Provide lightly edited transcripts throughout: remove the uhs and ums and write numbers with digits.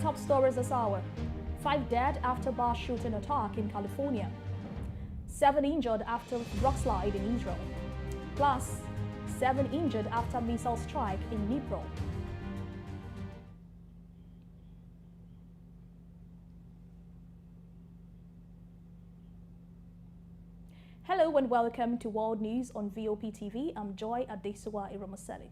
top stories this hour. 5 dead after bar shooting attack in California. 7 injured after Rockslide in Israel. Plus, 7 injured after missile strike in Dnipro. Hello and welcome to World News on VOP TV. I'm Joy Adesuwa Iromoseli.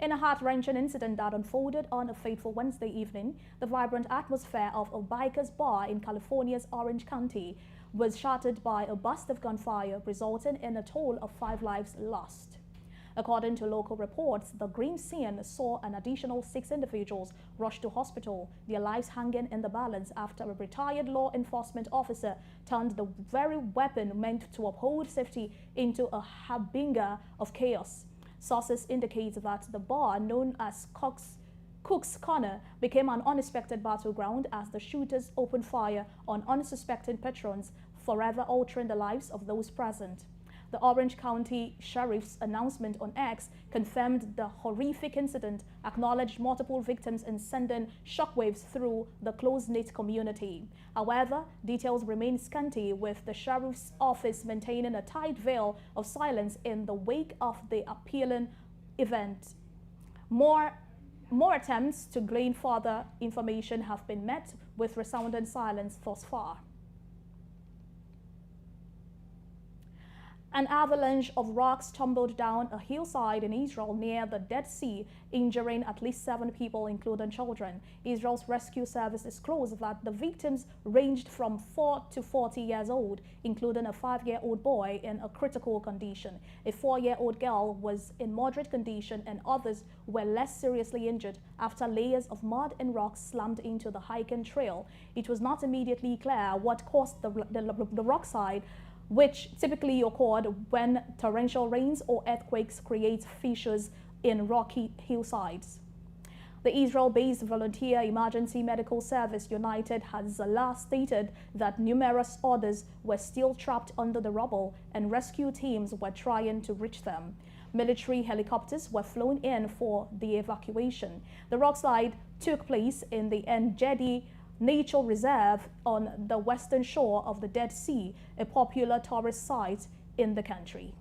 In a heart-wrenching incident that unfolded on a fateful Wednesday evening, the vibrant atmosphere of a biker's bar in California's Orange County was shattered by a burst of gunfire, resulting in a total of 5 lives lost. According to local reports, the grim scene saw an additional 6 individuals rush to hospital, their lives hanging in the balance after a retired law enforcement officer turned the very weapon meant to uphold safety into a harbinger of chaos. Sources indicate that the bar, known as Cook's Corner, became an unexpected battleground as the shooters opened fire on unsuspecting patrons, forever altering the lives of those present. The Orange County Sheriff's announcement on X confirmed the horrific incident, acknowledged multiple victims, and sending shockwaves through the close-knit community. However, details remain scanty, with the Sheriff's office maintaining a tight veil of silence in the wake of the appalling event. More attempts to glean further information have been met with resounding silence thus far. An avalanche of rocks tumbled down a hillside in Israel near the Dead Sea, injuring at least 7 people, including children. Israel's rescue service disclosed that the victims ranged from 4 to 40 years old, including a 5-year-old boy in a critical condition. A 4-year-old girl was in moderate condition, and others were less seriously injured after layers of mud and rocks slammed into the hiking trail. It was not immediately clear what caused the rockslide, which typically occurred when torrential rains or earthquakes create fissures in rocky hillsides. The Israel-based Volunteer Emergency Medical Service United has last stated that numerous others were still trapped under the rubble and rescue teams were trying to reach them. Military helicopters were flown in for the evacuation. The rockslide took place in the En-Gedi Nature Reserve on the western shore of the Dead Sea, a popular tourist site in the country.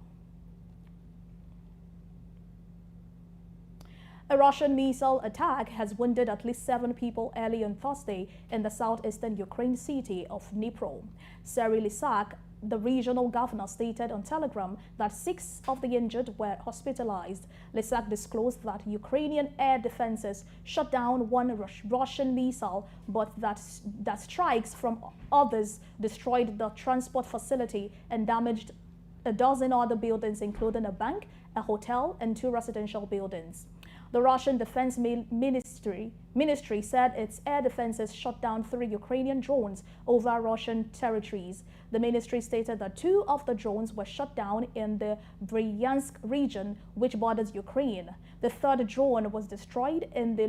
A Russian missile attack has wounded at least 7 people early on Thursday in the southeastern Ukraine city of Dnipro. Serhiy Lysak, the regional governor, stated on Telegram that 6 of the injured were hospitalized. Lysak disclosed that Ukrainian air defenses shot down 1 Russian missile, but that strikes from others destroyed the transport facility and damaged a dozen other buildings, including a bank, a hotel, and 2 residential buildings. The Russian Defense Ministry said its air defenses shot down 3 Ukrainian drones over Russian territories. The ministry stated that 2 of the drones were shot down in the Bryansk region, which borders Ukraine. The 3rd drone was destroyed in the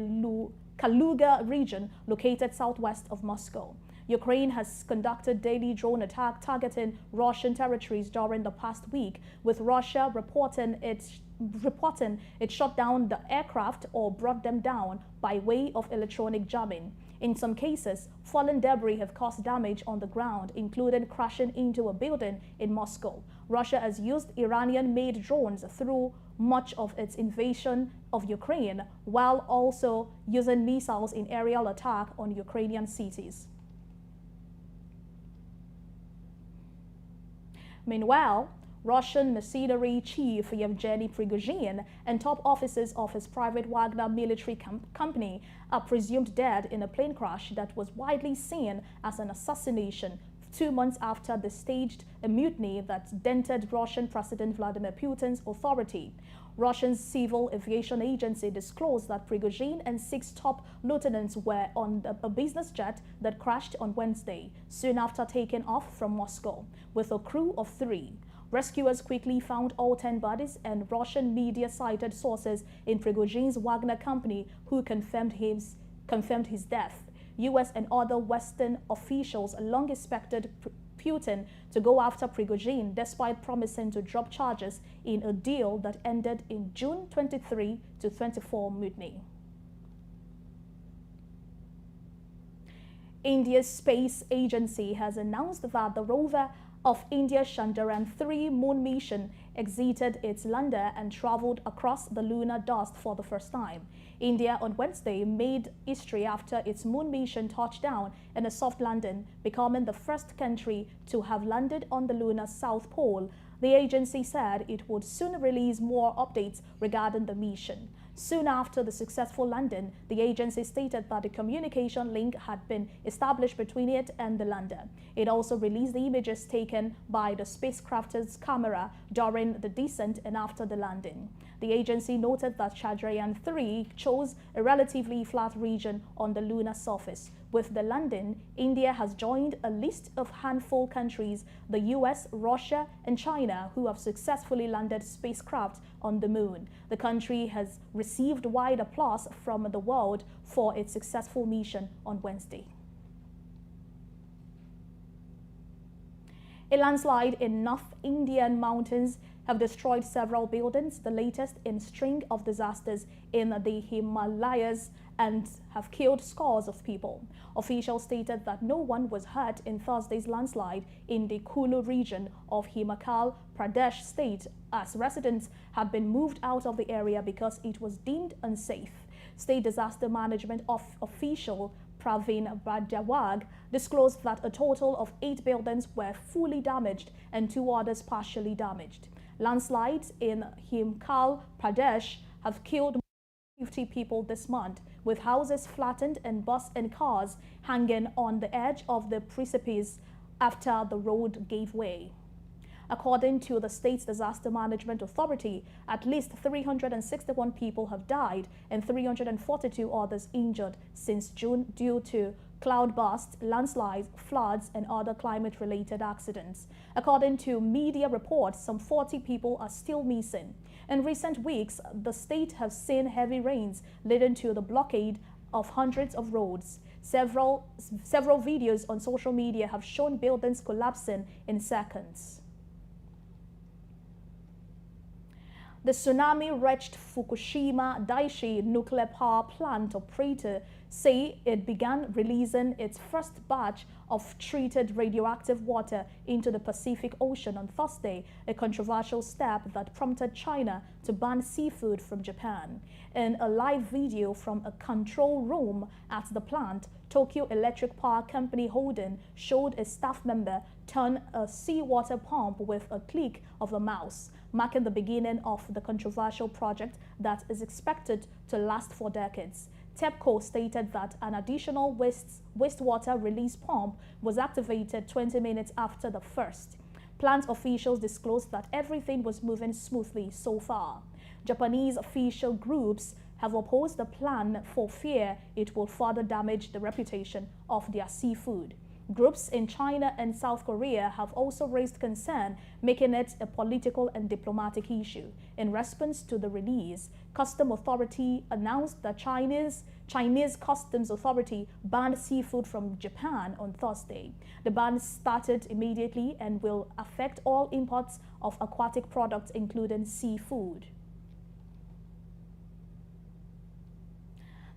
Kaluga region, located southwest of Moscow. Ukraine has conducted daily drone attacks targeting Russian territories during the past week, with Russia reporting it shot down the aircraft or brought them down by way of electronic jamming. In some cases, fallen debris have caused damage on the ground, including crashing into a building in Moscow. Russia has used Iranian-made drones through much of its invasion of Ukraine, while also using missiles in aerial attack on Ukrainian cities. Meanwhile, Russian mercenary chief Yevgeny Prigozhin and top officers of his private Wagner military company are presumed dead in a plane crash that was widely seen as an assassination 2 months after they staged a mutiny that dented Russian President Vladimir Putin's authority. Russian Civil Aviation Agency disclosed that Prigozhin and 6 top lieutenants were on a business jet that crashed on Wednesday, soon after taking off from Moscow, with a crew of 3. Rescuers quickly found all 10 bodies, and Russian media cited sources in Prigozhin's Wagner company who confirmed his death. U.S. and other Western officials long expected Putin to go after Prigozhin, despite promising to drop charges in a deal that ended in June 23 to 24 mutiny. India's space agency has announced that the rover of India's Chandrayaan-3 moon mission exited its lander and traveled across the lunar dust for the first time. India on Wednesday made history after its moon mission touched down in a soft landing, becoming the first country to have landed on the lunar south pole. The agency said it would soon release more updates regarding the mission. Soon after the successful landing, the agency stated that a communication link had been established between it and the lander. It also released the images taken by the spacecraft's camera during the descent and after the landing. The agency noted that Chandrayaan-3 chose a relatively flat region on the lunar surface. With the landing, India has joined a list of handful countries, the US, Russia, and China, who have successfully landed spacecraft on the moon. The country has received wide applause from the world for its successful mission on Wednesday. A landslide in North Indian mountains have destroyed several buildings, the latest in a string of disasters in the Himalayas, and have killed scores of people. Officials stated that no one was hurt in Thursday's landslide in the Kulu region of Himachal Pradesh state, as residents have been moved out of the area because it was deemed unsafe. State disaster management official Praveen Bhadwaj disclosed that a total of 8 buildings were fully damaged and 2 others partially damaged. Landslides in Himachal Pradesh have killed 50 people this month, with houses flattened and buses and cars hanging on the edge of the precipice after the road gave way. According to the state's disaster management authority, at least 361 people have died and 342 others injured since June due to cloudbursts, landslides, floods, and other climate-related accidents. According to media reports, some 40 people are still missing. In recent weeks, the state has seen heavy rains leading to the blockade of hundreds of roads. Several videos on social media have shown buildings collapsing in seconds. The tsunami-wrecked Fukushima Daiichi nuclear power plant operator say it began releasing its first batch of treated radioactive water into the Pacific Ocean on Thursday, a controversial step that prompted China to ban seafood from Japan. In a live video from a control room at the plant, Tokyo Electric Power Company Holding showed a staff member turn a seawater pump with a click of a mouse, marking the beginning of the controversial project that is expected to last for decades. TEPCO stated that an additional wastewater release pump was activated 20 minutes after the first. Plant officials disclosed that everything was moving smoothly so far. Japanese official groups have opposed the plan for fear it will further damage the reputation of their seafood. Groups in China and South Korea have also raised concern, making it a political and diplomatic issue. In response to the release, Customs Authority announced that Chinese Customs Authority banned seafood from Japan on Thursday. The ban started immediately and will affect all imports of aquatic products, including seafood.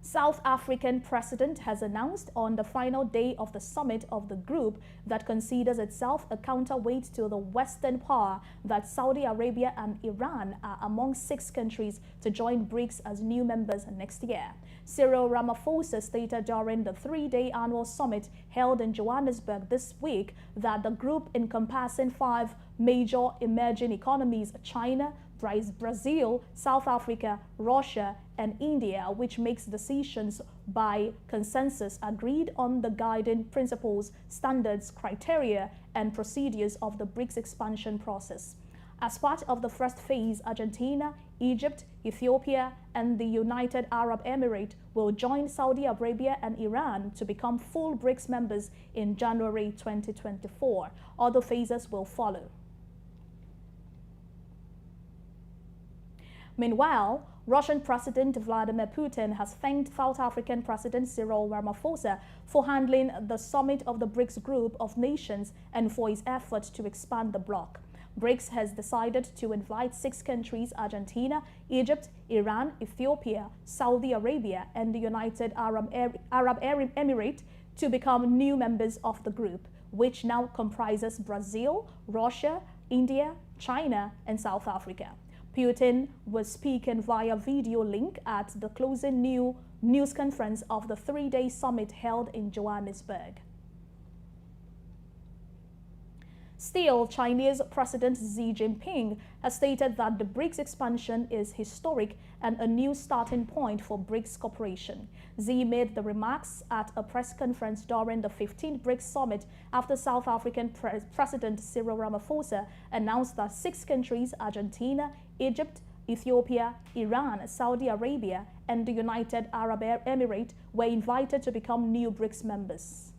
South African president has announced on the final day of the summit of the group that considers itself a counterweight to the Western power that Saudi Arabia and Iran are among 6 countries to join BRICS as new members next year. Cyril Ramaphosa stated during the 3-day annual summit held in Johannesburg this week that the group encompassing 5 major emerging economies, China, Brazil, South Africa, Russia, and India, which makes decisions by consensus, agreed on the guiding principles, standards, criteria, and procedures of the BRICS expansion process. As part of the first phase, Argentina, Egypt, Ethiopia, and the United Arab Emirates will join Saudi Arabia and Iran to become full BRICS members in January 2024. Other phases will follow. Meanwhile, Russian President Vladimir Putin has thanked South African President Cyril Ramaphosa for handling the summit of the BRICS group of nations and for his efforts to expand the bloc. BRICS has decided to invite 6 countries, Argentina, Egypt, Iran, Ethiopia, Saudi Arabia, and the United Arab Emirates, to become new members of the group, which now comprises Brazil, Russia, India, China, and South Africa. Putin was speaking via video link at the closing news conference of the three-day summit held in Johannesburg. Still, Chinese President Xi Jinping has stated that the BRICS expansion is historic and a new starting point for BRICS cooperation. Xi made the remarks at a press conference during the 15th BRICS summit after South African President Cyril Ramaphosa announced that 6 countries, Argentina, Egypt, Ethiopia, Iran, Saudi Arabia, and the United Arab Emirates were invited to become new BRICS members.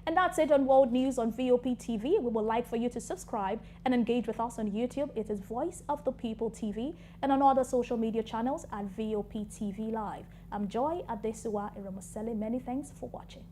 And that's it on World News on VOP TV. We would like for you to subscribe and engage with us on YouTube. It is Voice of the People TV, and on other social media channels at VOP TV Live. I'm Joy Adesuwa Iramusele. Many thanks for watching.